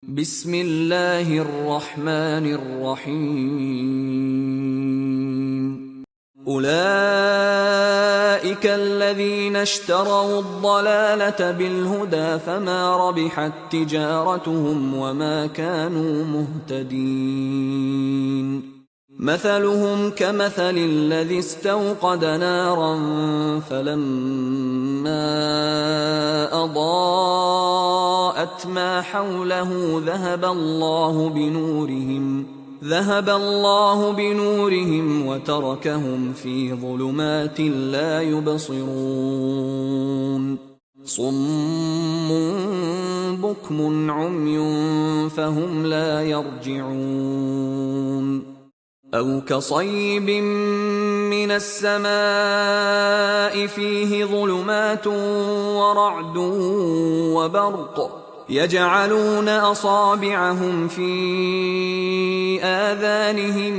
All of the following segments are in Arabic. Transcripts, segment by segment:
بسم الله الرحمن الرحيم أولئك الذين اشتروا الضلالة بالهدى فما ربحت تجارتهم وما كانوا مهتدين مثلهم كمثل الذي استوقد نارا فلما أضاءت ما حوله ذهب الله بنورهم وتركهم في ظلمات لا يبصرون صم بكم عمي فهم لا يرجعون أو كصيب من السماء فيه ظلمات ورعد وبرق يجعلون أصابعهم في آذانهم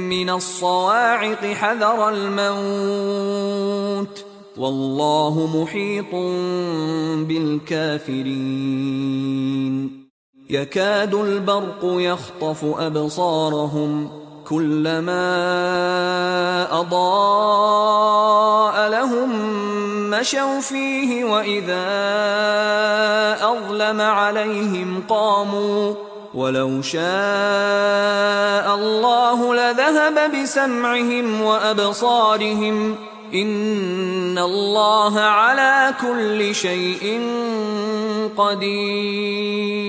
من الصواعق حذر الموت والله محيط بالكافرين يكاد البرق يخطف أبصارهم كلما أضاء لهم مشوا فيه وإذا أظلم عليهم قاموا ولو شاء الله لذهب بسمعهم وأبصارهم إن الله على كل شيء قدير